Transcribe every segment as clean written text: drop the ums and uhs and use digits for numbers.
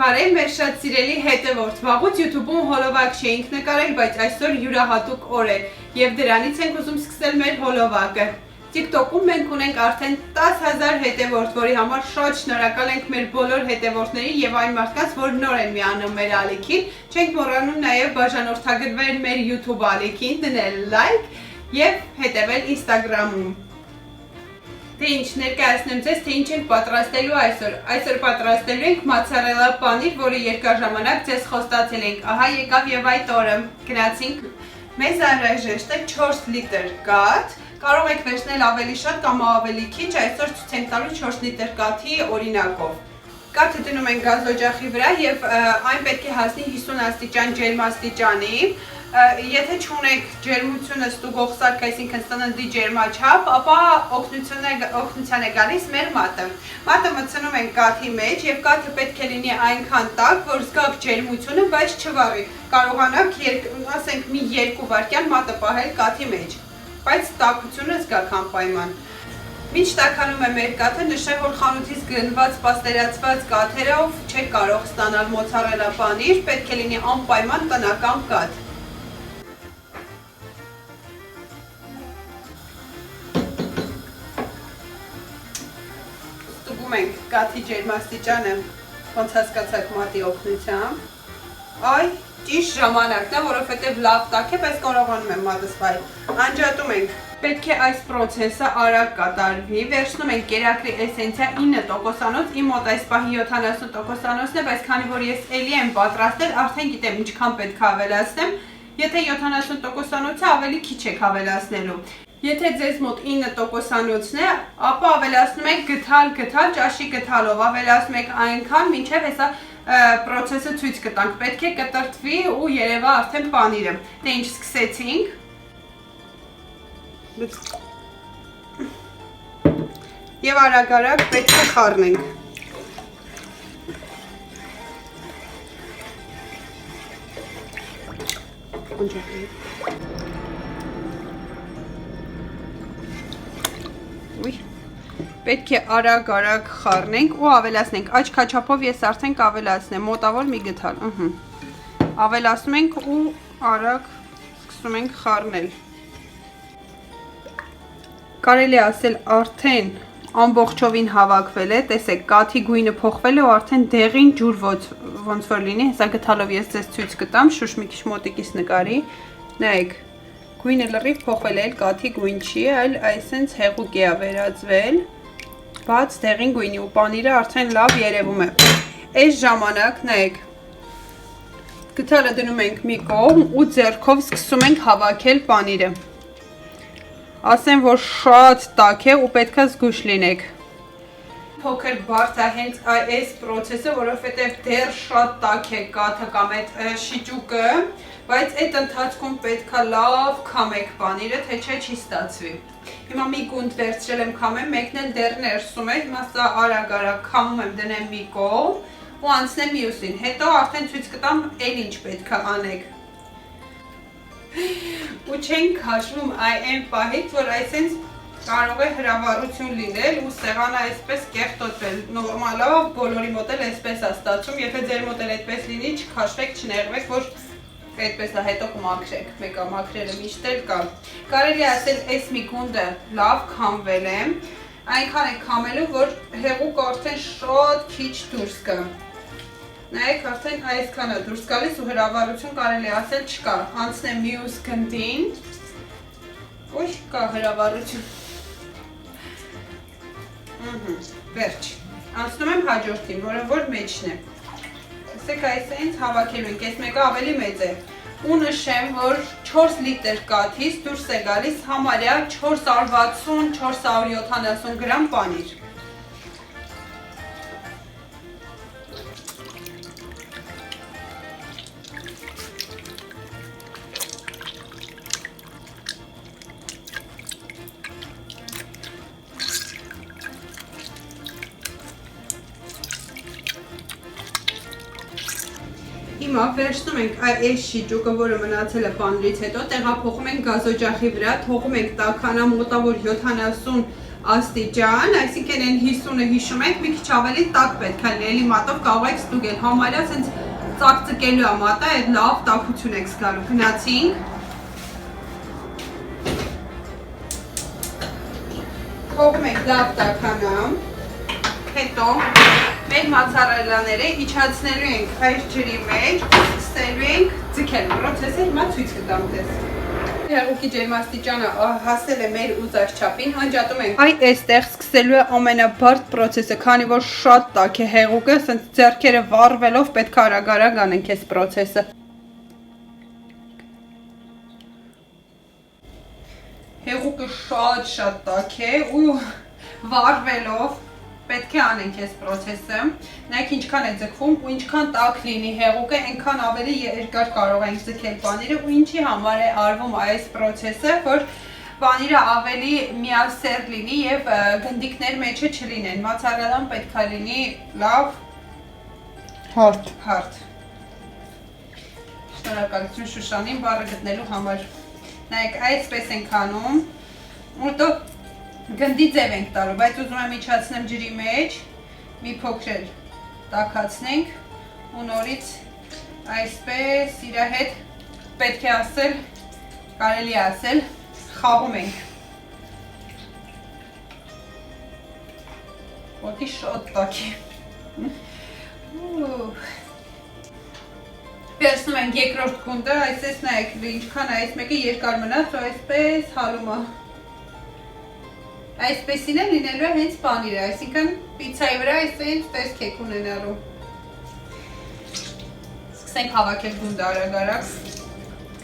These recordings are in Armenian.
Բարև մեր շատ սիրելի հետևորդ, վաղուց YouTube-ում հոլովակ չէինք նկարել, բայց այսօր յուրահատուկ օր է և դրանից ենք ուզում սկսել մեր հոլովակը։ TikTok-ում մենք ունենք արդեն 10,000 հետևորդ, որի համար շատ շնորհակալ ենք մեր բոլոր հետևորդներին և այն մարդկանց, որ նոր են միանում մեր ալիքին։ Չենք մոռանում նաև բաժանորդագրվել մեր YouTube ալիքին, դնել լայք և հետևել Instagram-ում։ Թե ինչ ներկայացնեմ ձեզ, թե ինչ ենք պատրաստելու այսօր։ Այսօր պատրաստելու ենք մոցարելա պանիր, որը երկար ժամանակ ձեզ խոստացել ենք։ Ահա եկավ եւ այդ օրը։ Գնացինք։ Մեզ անհրաժեշտ է 4 լիտր կաթ։ Կարող եք վերցնել ավելի շատ կամ ավելի քիչ, այսօր ցույց ենք տալու 4 լիտր կաթի օրինակով։ Կաթը դնում ենք գազօջախի վրա եւ այն պետք է հասնի 50 աստիճան ջերմաստիճանի։ Եթե չունեք ջերմությունը ստուգող սարք, այսինքն սննդի ջերմաչափ, ապա օգնության է գալիս մեր մատը։ Մատը մտցնում ենք կաթի մեջ եւ կաթը պետք է լինի այնքան տաք, որ զգաք ջերմությունը, բայց չվառի։ Կարողանաք, ասենք, մի 2 վայրկյան մատը պահել կաթի մեջ, բայց տաքությունը զգաք անպայման։ Մինչ տաքանում է մեր կաթը, նշեմ, որ խանութից գնված պաստերացված կաթերով չեք կարող ստանալ մոցարելա պանիր, պետք է լինի անպայման տնական կաթ։ Ստուգում ենք կաթի ջերմաստիճանը, ոնց հասկացաք մատի օգնությամբ։ Այ ճիշտ ժամանակն է, որովհետև լավ տաք է, բայց կարողանում եմ մատս վայել։ Անջատում ենք։ Պետք է այս պրոցեսը արագ կատարվի, վերցնում ենք կերակրի էսենցիա 9%-անոց, իմ մոտ այս պահի 70%-անոցն է, բայց քանի որ ես էլի եմ պատրաստել, արդեն գիտեմ ինչքան պետք է ավելացնեմ, եթե 70%-անոց է, ավելի քիչ եք ավելացնելու։ Եթե ձեզ մոտ 9%-անոցն է, ապա ավելացնում եք գթալ, ճաշի գթալով, ավելացնում եք այնքան, մինչև հեսա պրոցեսը ցույց կտանք, պետք է կտրտվի ու երևա արդեն պանիրը։ Դե ինչ սկսեցինք։ Եվ արագ պետք է խառնենք։ Պետք է արագ խառնենք ու ավելացնենք։ Աչքաչափով ես արդեն կավելացնեմ, մոտավոր մի գթալ։ Ավելացնում ենք ու արագ սկսում ենք խառնել։ Կարելի է ասել արդեն ամբողջովին հավաքվել է, տեսեք, կաթի գույնը փոխվել է ու արդեն դեղին ջուր ոնց որ լինի, հեսա գթալով ես ձեզ ցույց կտամ, շուշ մի քիչ մոտիկից նկարի, նայեք, գույնը լրիվ փոխվել է, կաթի գույն չի, այլ այսենց հեղուկ է վերածվել, բաց դեղին գույնի ու պանիրը արդեն լավ երևում է։ Այս ժամանակ, նայեք, գթալը դնում ենք մի կողմ ու ձեռքով սկսում ենք հավաքել պանիրը։ Ասեմ, որ շատ տաք է ու պետք է զգույշ լինեք։ Փոքր բարդ է հենց այս պրոցեսը, որովհետև դեռ շատ տաք է կաթը կամ այդ շիճուկը, բայց այդ ընթացքում պետք է լավ քամեք պանիրը, թե չէ չի ստացվի։ Հիմա մի գունդ վերցրել եմ քամեմ, մեկն էլ դեռ ներսում է, հիմա սա արագ քամում եմ դնեմ մի կողմ ու անցնեմ մյուսին, հետո արդեն ցույց կտամ էլ ինչ պետք է անեք։ Ու չենք հաշվում այն պահից, որ այսենց կարող է հրավառություն լինել ու սեղանը այսպես կեղտոտվել։ Նորմալով բոլորի մոտ էլ այսպես է ստացվում, եթե ձեր մոտ էլ այդպես լինի, չքաշվեք, չնեղվեք, որ այդպես է, հետո կմաքրեք, մեկը մաքրելը միշտ էլ կա։ Կարելի է ասել, այս մի գունդը լավ քամվել է, այնքան է քամելու, որ հեղուկ արդեն շատ քիչ դուրս կա։ Նայեք, արդեն այսքանը դուրս գալիս ու հրավառություն կարելի ասել չկա, անցնեմ մյուս գնդին, ոչ կա հրավառություն, վերջ, անցնում եմ հաջորդին, որը որ մեջն է, ասեք այսինց հավաքելու ենք, այս մեկը ավելի մեծ է, ու նշեմ, որ 4 լիտր կաթից դուրս է գալիս համարյա 460-470 գրամ պանիր։ Հիմա վերցնում ենք այս շիճուկը, որը մնացել է պանիրից հետո, տեղափոխում ենք գազօջախի վրա, թողում ենք տաքանա մոտավոր 70 աստիճան, այսինքն այն 50-ը հիշում եք, մի քիչ ավելի տաք պետք է լելի մատով կարող եք ստուգել, համարյա սենց ծակծկելու է մատը, այդ լավ տաքություն եք զգալու, գնացինք։ Թողում ենք լավ տաքանա, հետո մեր մացարելաները իջացնելու ենք այս ջրի մեջ, սկսելու ենք ձգել, պրոցեսը հիմա ցույց կտամ ձեզ։ Հեղուկի ջերմաստիճանը հասել է մեր ուզած չափին, անջատում ենք։ Այ այստեղ սկսելու է ամենաբարդ պրոցեսը, քանի որ շատ տաք է հեղուկը, ասենց ձեռքերը վառվելով պետք է արագ անենք այս պրոցեսը։ Հեղուկը շատ տաք է ու վառվելով պետք է անենք այս պրոցեսը, նայեք ինչքան է ձգվում ու ինչքան տաք լինի հեղուկը, այնքան ավելի երկար կարող ենք ձգել պանիրը ու ինչի համար է արվում այս պրոցեսը, որ պանիրը ավելի միասեռ լինի և գնդիկներ մեջը չլինեն, մացարելան պետք է լինի լավ հարթ։ Շնորհակալություն Շուշանին բառը գտնելու համար։ Նայեք, այսպես ենք անում, հետո գնդի ձև ենք տալու, բայց ուզում եմ իջացնեմ ջրի մեջ, մի փոքր տաքացնենք ու նորից այսպես իրա հետ պետք է ասել, կարելի է ասել, խաղում ենք։ Ոտի շատ տաք է։ Վերցնում ենք երկրորդ գունդը, այսպես նայեք, ինչքան այս մեկը երկար մնաց ու այսպես հալում է։ Այսպեսին է լինելու է հենց պանիրը, այսինքն պիցայի վրա այսպես տեսք եք ունենալու։ Սկսենք հավաքել գունդը արագ,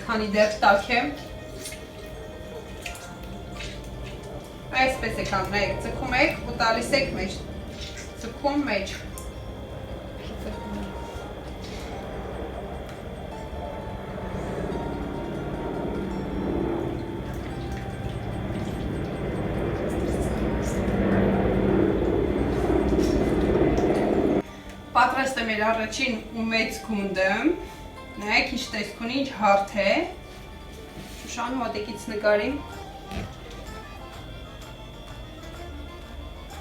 քանի դեռ տաք է։ Այսպես եք անում, նայեք, ձգում եք ու տալիս եք մեջ, ձգում մեջ։ Պատրաստ է մեր առաջին ու մեծ գունդը, նայեք ինչ տեսք ունի, ինչ հարթ է, Շուշանը մոտիկից նկարի,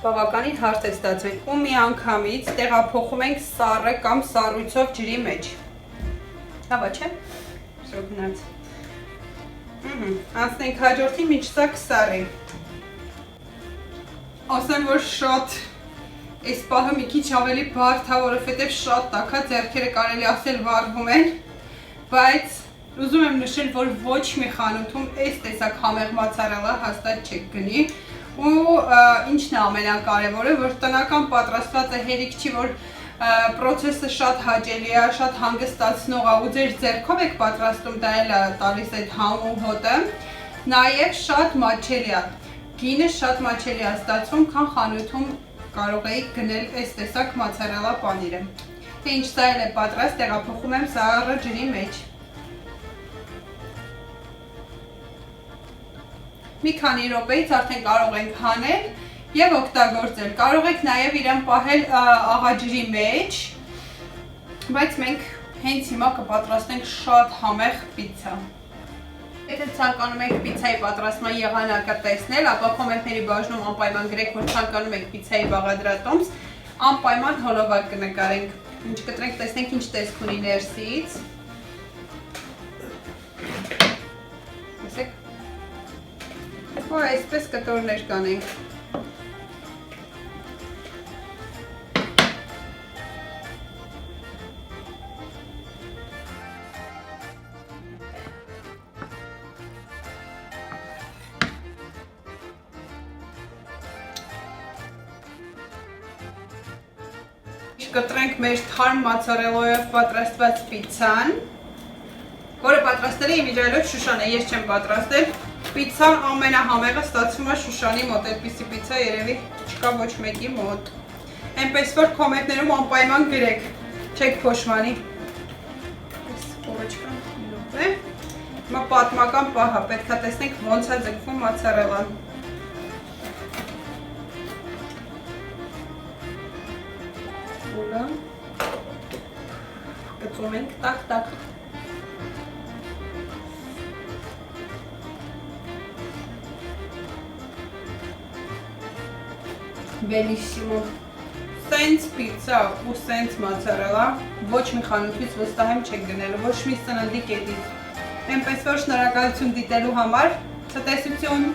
բավականին հարթ է ստացվել ու մի անգամից տեղափոխում ենք սառը կամ սառույցով ջրի մեջ, հավա չէ, սո գնաց, անցնենք հաջորդին մինչ սա կսառի, ասեմ որ շատ Այս պահը մի քիչ ավելի բարդ է, որովհետև շատ տաք է, ձեռքերը կարելի ասել վառվում են, բայց ուզում եմ նշել, որ ոչ մի խանութում այս տեսակ համեղ մացարելա հաստատ չեք գնի ու ինչն է ամենակարևորը, որ տնական պատրաստված է հերիք չի, որ պրոցեսը շատ հաճելի է, շատ հանգստացնող է ու ձեր ձեռքով եք պատրաստում, դա էլ է տալիս այդ համ ու հոտը, նաև շատ մատչելի է, գինը շատ մատչելի է ստացվում, քան խանութում կարող էիք գնել այս տեսակ մացարելա պանիրը։ Թե ինչ սա էլ է պատրաստ, տեղափոխում եմ սառը ջրի մեջ։ Մի քանի րոպեից արդեն կարող ենք հանել և օգտագործել։ Կարող եք նաև իրան պահել աղաջրի մեջ, բայց մենք հենց հիմա կպատրաստենք շատ համեղ պիցցա։ Եթե ցանկանում եք պիցայի պատրաստման եղանակը տեսնել, ապա կոմենտների բաժնում անպայման գրեք, որ ցանկանում եք պիցայի բաղադրատոմս, անպայման հոլովակ կնկարենք։ Ինչ կտրենք, տեսնենք ինչ տեսք ունի ներսից։ Տեսեք։ Ու այսպես կտորներ կանենք։ Կտրենք մեր թարմ մացարելոյով պատրաստված պիցցան, որը պատրաստել է իմ իջայլոց Շուշանը, ես չեմ պատրաստել, պիցցան ամենահամեղը ստացվում է Շուշանի մոտ, այդպիսի պիցցա երևի չկա ոչ մեկի մոտ, այնպես որ կոմենտներում անպայման գրեք, չեք փոշմանի, հիմա պատմական պահ է, պետք է տեսնենք ոնց է ձգվում մացարելան։ Գծում ենք տակ-տակ։ Բելիսիմո։ Սենց պիցա ու սենց մոցարելա ոչ մի խանութից վստահ եմ չեք գնելու, ոչ մի սննդի կետից։ Էնպես որ շնորհակալություն դիտելու համար, ցտեսություն։